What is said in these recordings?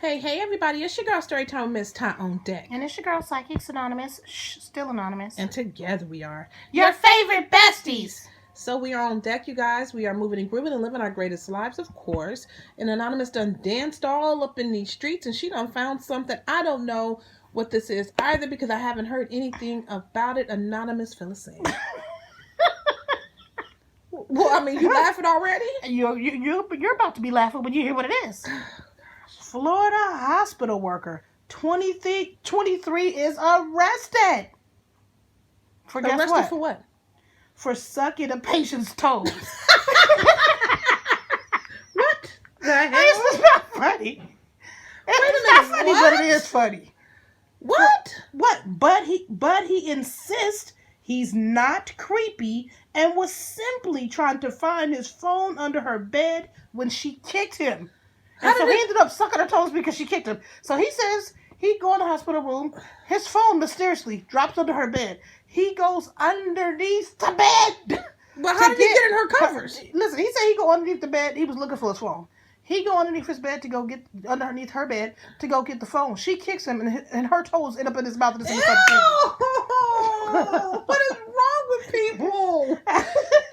Hey, everybody, it's your girl Storytime Miss Ty on deck. And it's your girl Psychics Anonymous, still anonymous. And together we are your favorite besties. So we are on deck, you guys. We are moving and grooving and living our greatest lives, of course. And Anonymous done danced all up in these streets and she done found something. I don't know what this is either because I haven't heard anything about it. Anonymous, fill us in. Well, I mean, you laughing already? You're about to be laughing when you hear what it is. Florida hospital worker, 23 is arrested. Arrested for what? For sucking a patient's toes. What the hell? This is not funny. It's not funny, but it is funny. What? But he insists he's not creepy and was simply trying to find his phone under her bed when she kicked him. And so he ended up sucking her toes because she kicked him. So he says he go in the hospital room. His phone mysteriously drops under her bed. He goes underneath the bed. But how did he get in her covers? Listen, he said he go underneath the bed. He was looking for his phone. He go underneath his bed to go get underneath her bed to go get the phone. She kicks him and her toes end up in his mouth. And what is wrong with people? And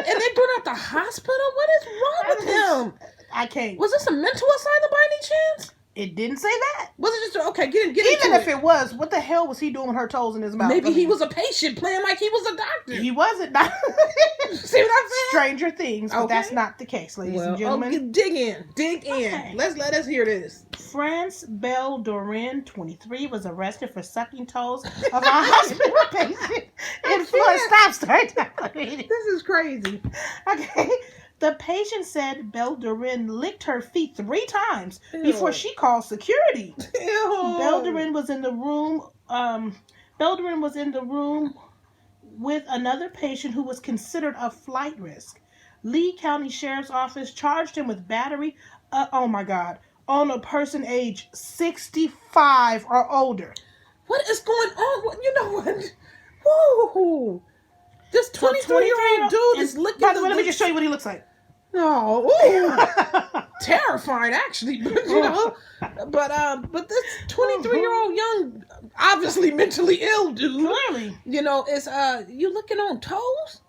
they're doing it at the hospital? What is wrong with him? I can't. Was this a mental asylum by any chance? It didn't say that. Was it just okay? Get Even if it was, what the hell was he doing with her toes in his mouth? Maybe he was a patient playing like he was a doctor. He wasn't. See what I'm saying? Stranger things, but that's not the case, ladies and gentlemen. Dig in. Okay. Let us hear this. France Beldorin, 23, was arrested for sucking toes of a hospital patient in Florida. Stop. This is crazy. Okay. The patient said Beldorin licked her feet 3 times before she called security. Ew. Beldorin was in the room with another patient who was considered a flight risk. Lee County Sheriff's Office charged him with battery, on a person age 65 or older. What is going on? You know what? Whoa. This 23-year-old dude is looking. By the way, let me just show you what he looks like. Oh, terrifying actually. But you know, but this 23-year-old young, obviously mentally ill dude, clearly, you know, is you looking on toes?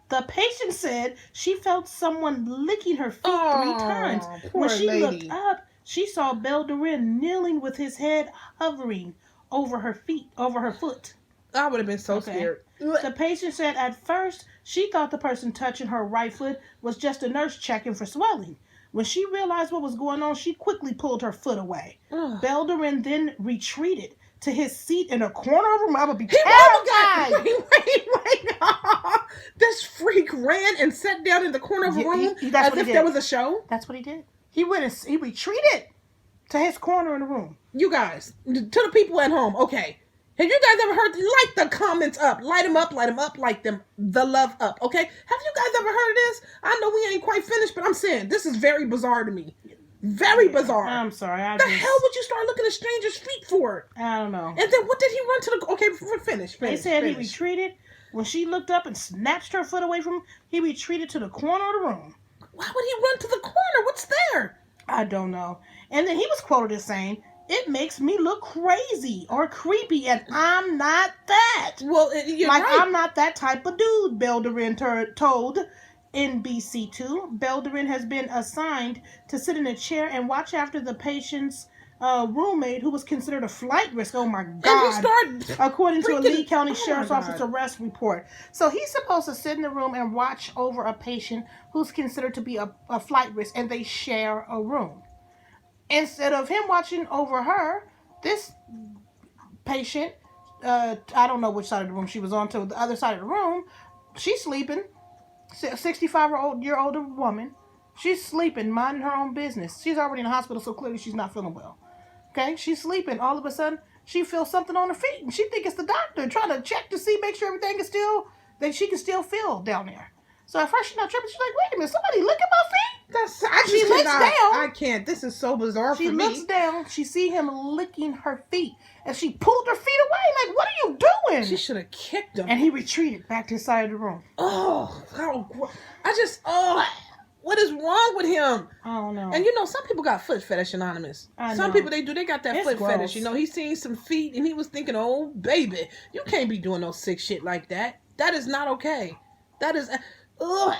The patient said she felt someone licking her feet 3 times. When she looked up, she saw Beldorin kneeling with his head hovering over her foot. I would have been so scared. The patient said at first she thought the person touching her right foot was just a nurse checking for swelling. When she realized what was going on, she quickly pulled her foot away. Beldorin then retreated to his seat in a corner of the room. I would be terrified. Wait. This freak ran and sat down in the corner of a room as if there was a show? That's what he did. He retreated to his corner in the room. You guys, to the people at home, okay. Have you guys ever heard, light the comments up, light them up, like them, the love up, okay? Have you guys ever heard of this? I know we ain't quite finished, but I'm saying, this is very bizarre to me. Very bizarre. I'm sorry. Hell would you start looking at strangers' feet for? I don't know. And then what did he run to the, okay, finish. They said he retreated. When she looked up and snatched her foot away from him, he retreated to the corner of the room. Why would he run to the corner? What's there? I don't know. And then he was quoted as saying, "It makes me look crazy or creepy, and I'm not that." Well, you're right. I'm not that type of dude, Beldorin told NBC2. Beldorin has been assigned to sit in a chair and watch after the patient's roommate, who was considered a flight risk. Oh my God! According to a Lee County Sheriff's Office arrest report. So he's supposed to sit in the room and watch over a patient who's considered to be a flight risk, and they share a room. Instead of him watching over her, this patient, I don't know which side of the room she was on, to the other side of the room, she's sleeping, 65-year-old woman, she's sleeping, minding her own business. She's already in the hospital, so clearly she's not feeling well. Okay, she's sleeping. All of a sudden, she feels something on her feet, and she thinks it's the doctor trying to check to see, make sure everything is still, that she can still feel down there. So at first she's not tripping. She's like, "Wait a minute, somebody licking my feet?" She looks down. I can't. This is so bizarre for me. She looks down. She see him licking her feet, and she pulled her feet away. Like, what are you doing? She should have kicked him. And he retreated back to his side of the room. What is wrong with him? I don't know. And some people got foot fetish, Anonymous. Some people they got that foot fetish. He seen some feet and he was thinking, oh baby, you can't be doing no sick shit like that. That is not okay. That is, ugh.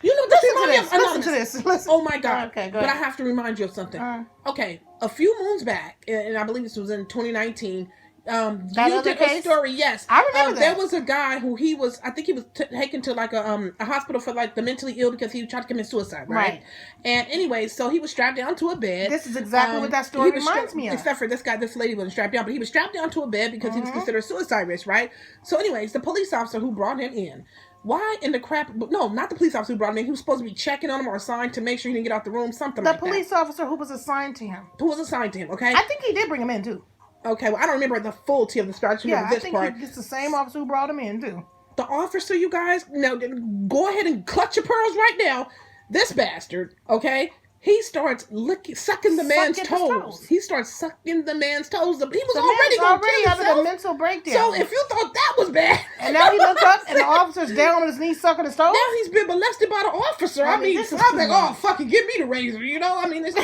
Listen to this. Listen. Oh my God. Okay, go ahead. But I have have to remind you of something. Okay, a few moons back, and I believe this was in 2019. You did a story, yes. I remember that. There was a guy who I think he was taken to like a hospital for like the mentally ill because he tried to commit suicide, right? And anyway, so he was strapped down to a bed. This is exactly what that story reminds me of. Except for this lady wasn't strapped down, but he was strapped down to a bed because he was considered suicide risk, right? So anyways, the police officer who brought him in, why in the crap? No, not the police officer who brought him in. He was supposed to be checking on him or assigned to make sure he didn't get out the room, something like that. The police officer who was assigned to him. Okay? I think he did bring him in, too. Okay, well, I don't remember the fullty of the story. I think it's the same officer who brought him in, too. The officer, you guys, now, go ahead and clutch your pearls right now. This bastard, okay? He starts sucking the man's toes. He starts sucking the man's toes. He was already having a mental breakdown. So if you thought that was bad, and now he looks up and the officer's down on his knees sucking his toes. Now he's been molested by the officer. I mean I'm like, oh fucking give me the razor. I mean, it's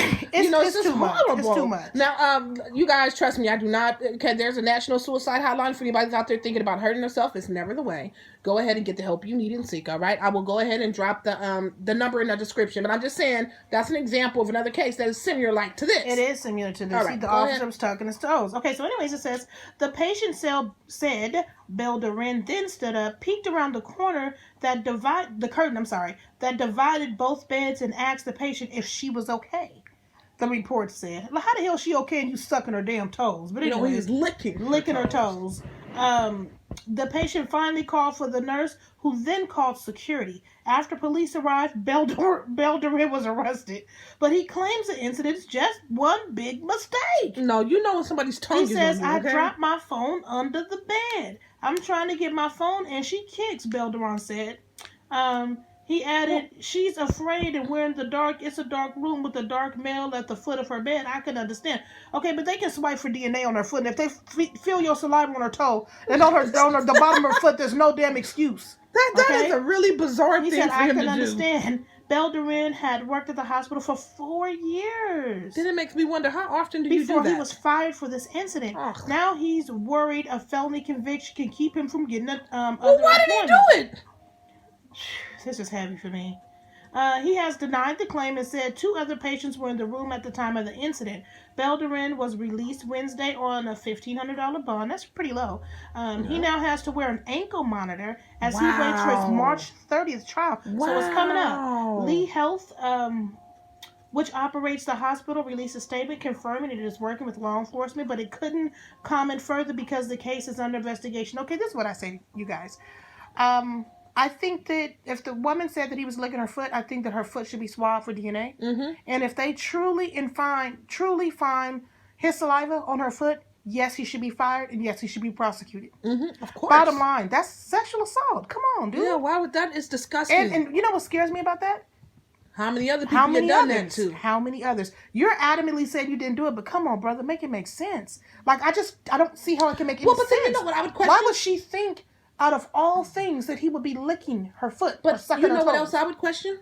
just horrible. It's too much. Now, you guys, trust me, I do not. Okay, there's a national suicide hotline for anybody that's out there thinking about hurting herself. It's never the way. Go ahead and get the help you need and seek. All right, I will go ahead and drop the number in the description. But I'm just saying that's an example of another case that is similar like to this. It is similar to this. All right, the officer was tucking his toes. Okay, so anyways, it says the patient said Beldorin then stood up, peeked around the corner that divided both beds and asked the patient if she was okay. The report said, well, how the hell is she okay and you sucking her damn toes? But anyway, he's licking her toes. The patient finally called for the nurse, who then called security. After police arrived, Beldorin was arrested. But he claims the incident's just one big mistake. No, when somebody's tongue is on you, okay? He says, I dropped my phone under the bed. I'm trying to get my phone, and she kicks, Beldorin said. He added, she's afraid and we're in the dark. It's a dark room with a dark male at the foot of her bed. I can understand. Okay, but they can swipe for DNA on her foot. And if they feel your saliva on her toe and on the bottom of her foot, there's no damn excuse. That is a really bizarre thing for him to do. I can understand. Beldorin had worked at the hospital for 4 years. Then it makes me wonder, how often do you do that? Before he was fired for this incident. Ugh. Now he's worried a felony conviction can keep him from getting well, why did he do it? This is heavy for me. He has denied the claim and said 2 other patients were in the room at the time of the incident. Beldorin was released Wednesday on a $1,500 bond. That's pretty low. He now has to wear an ankle monitor as he waits for his March 30th trial. So it's coming up. Lee Health, which operates the hospital, released a statement confirming it is working with law enforcement, but it couldn't comment further because the case is under investigation. Okay, this is what I say, you guys. I think that if the woman said that he was licking her foot, I think that her foot should be swabbed for DNA. Mm-hmm. And if they truly find his saliva on her foot, yes, he should be fired, and yes, he should be prosecuted. Mm-hmm. Of course. Bottom line, that's sexual assault. Come on, dude. Yeah, why would that? It's disgusting. And you know what scares me about that? How many other people have done that to? How many others? You're adamantly saying you didn't do it, but come on, brother, make it make sense. Like, I don't see how it can make any sense. Then you know what I would question? Why would she think, out of all things, that he would be licking her foot? But you know what else I would question?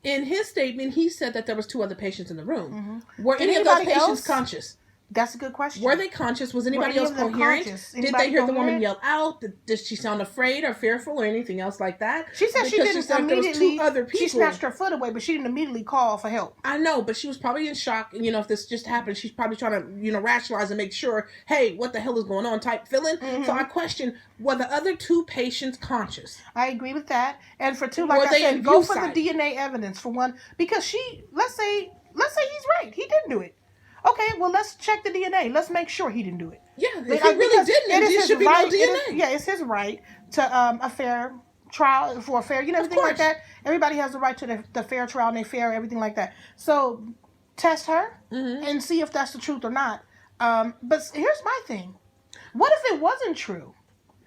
In his statement, he said that there was 2 other patients in the room. Mm-hmm. Were any of those patients conscious? That's a good question. Were they conscious? Was anybody else coherent? Did they hear the woman yell out? Did she sound afraid or fearful or anything else like that? She said she didn't immediately. She snatched her foot away, but she didn't immediately call for help. I know, but she was probably in shock. If this just happened, she's probably trying to, rationalize and make sure, hey, what the hell is going on type feeling. Mm-hmm. So I question, were the other 2 patients conscious? I agree with that. And for 2, like I said, go for the DNA evidence for 1, because let's say he's right. He didn't do it. Okay, well, let's check the DNA. Let's make sure he didn't do it. Yeah, if he really didn't, it should be no DNA. It's his right to a fair trial, for a fair, everything like that. Everybody has the right to the fair trial and everything like that. So, test her and see if that's the truth or not. But here's my thing. What if it wasn't true?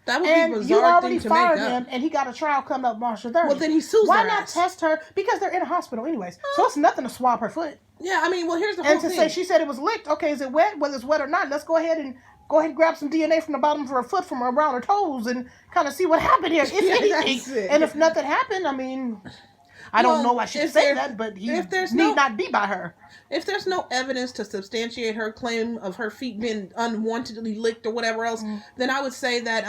That would be a bizarre thing to make up. You already fired him, and he got a trial coming up March 30th. Well, then he sues Why not test her? Because they're in a hospital anyways. So it's nothing to swab her foot. Yeah, I mean, well, here's the whole thing. And to say she said it was licked. Okay, is it wet? Whether it's wet or not, let's go ahead and grab some DNA from the bottom of her foot, from around her toes, and kind of see what happened here. If anything. And if nothing happened, I mean, I don't know I should say that, but he need not be by her. If there's no evidence to substantiate her claim of her feet being unwantedly licked or whatever else, then I would say that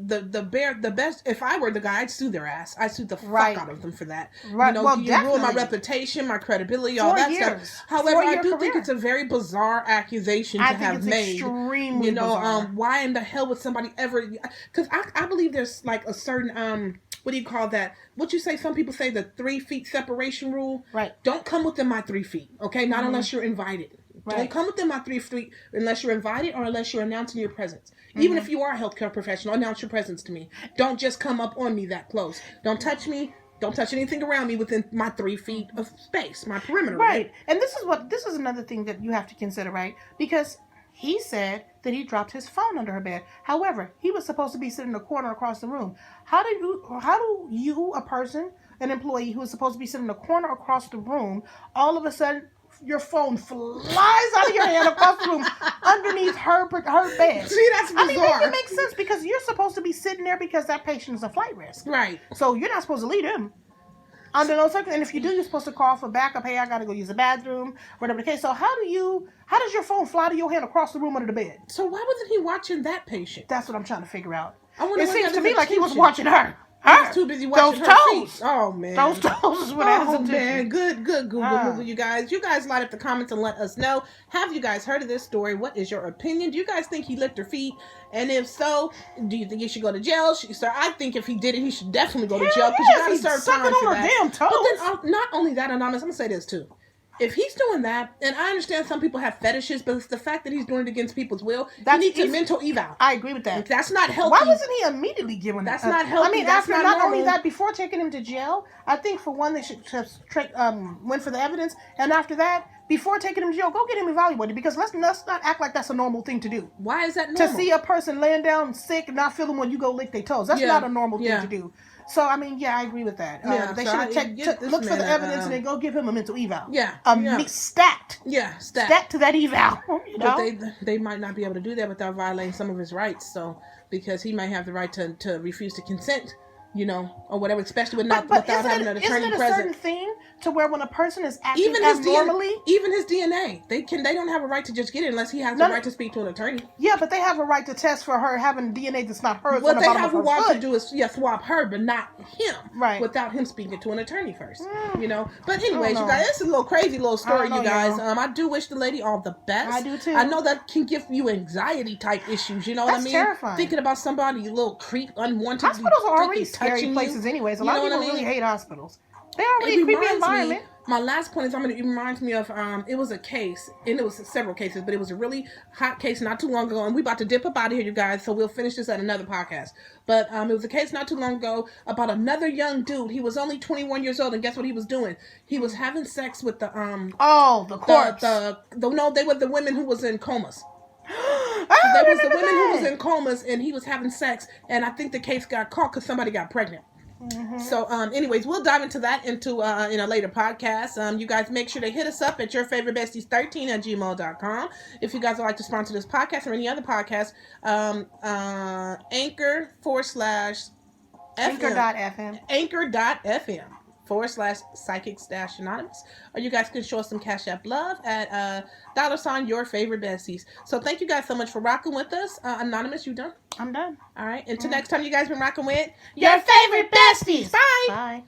the best, if I were the guy, I'd sue their ass. I'd sue the fuck out of them for that. Right. You know, you ruin my reputation, my credibility, all that stuff. However, I do think it's a very bizarre accusation to have made. Extremely bizarre. Why in the hell would somebody ever? Because I believe there's like a certain what do you call that? What you say? Some people say the 3 feet separation rule. Right. Don't come within my 3 feet. Okay, not unless you're invited. Right. Don't come within my 3 feet unless you're invited or unless you're announcing your presence. Even if you are a healthcare professional, announce your presence to me. Don't just come up on me that close. Don't touch me. Don't touch anything around me within my 3 feet of space, my perimeter. Right. And this is another thing that you have to consider, right? Because he said that he dropped his phone under her bed. However, he was supposed to be sitting in a corner across the room. How do you, a person, an employee who is supposed to be sitting in a corner across the room, all of a sudden your phone flies out of your hand across the room underneath her bed? See, that's bizarre. I mean, it makes sense because you're supposed to be sitting there because that patient is a flight risk. Right. So you're not supposed to leave him. Under no circumstances, and if you do, you're supposed to call for backup. Hey, I gotta go use the bathroom, whatever the case. So how does your phone fly to your hand across the room under the bed? So why wasn't he watching that patient? That's what I'm trying to figure out. It seems to me like he was watching her. He was too busy watching her feet. Oh man, those toes is what happened. Oh man, good Google, you guys. You guys light up the comments and let us know. Have you guys heard of this story? What is your opinion? Do you guys think he licked her feet? And if so, do you think he should go to jail? Sir, I think if he did it, he should definitely go to jail because you gotta serve time for that. Damn toes. But then, not only that, Anonymous, I'm gonna say this too. If he's doing that, and I understand some people have fetishes, but it's the fact that he's doing it against people's will, he needs a mental eval. I agree with that. That's not healthy. Why wasn't he immediately given that? That's not healthy. I mean, that's after not only that, before taking him to jail, I think for one, they should have went for the evidence, and after that, before taking him to jail, go get him evaluated, because let's not act like that's a normal thing to do. Why is that normal? To see a person laying down sick and not feeling when you go lick their toes. That's not a normal thing to do. So, I mean, I agree with that. They should have looked for the evidence and then go give him a mental eval. Stacked. Yeah, stacked to that eval. You know? But they might not be able to do that without violating some of his rights. So, because he might have the right to refuse to consent, or whatever, especially without having an attorney present. Isn't it a certain thing to where when a person is acting abnormally, even his DNA, they don't have a right to just get it unless he has the right to speak to an attorney. Yeah, but they have a right to test for her having DNA that's not hers. What they have a right to do is swap her, but not him. Right. Without him speaking to an attorney first. But anyways, you guys, it's a little crazy little story, you guys. I do wish the lady all the best. I do too. I know that can give you anxiety type issues. You know what I mean? Terrifying. Thinking about somebody, you little creep, unwanted. Hospitals are already scary places, anyways. A lot of people really hate hospitals. They already creepy environment. My last point is it reminds me of it was a case, and it was several cases, but it was a really hot case not too long ago, and we about to dip up out of here, you guys, so we'll finish this at another podcast. But it was a case not too long ago about another young dude. He was only 21 years old, and guess what he was doing? He was having sex with the the corpse. No, they were the women who was in comas. There was the women who was in comas, and he was having sex, and I think the case got caught because somebody got pregnant. So, anyways, we'll dive into that in a later podcast. You guys make sure to hit us up at yourfavoritebesties13@gmail.com. If you guys would like to sponsor this podcast or any other podcast, Anchor.fm/Psychics-Anonymous, or you guys can show us some Cash App love at $YourFavoriteBesties. So thank you guys so much for rocking with us. Anonymous, you done? I'm done. All right. Until next time, you guys been rocking with Your Favorite Besties. Bye. Bye.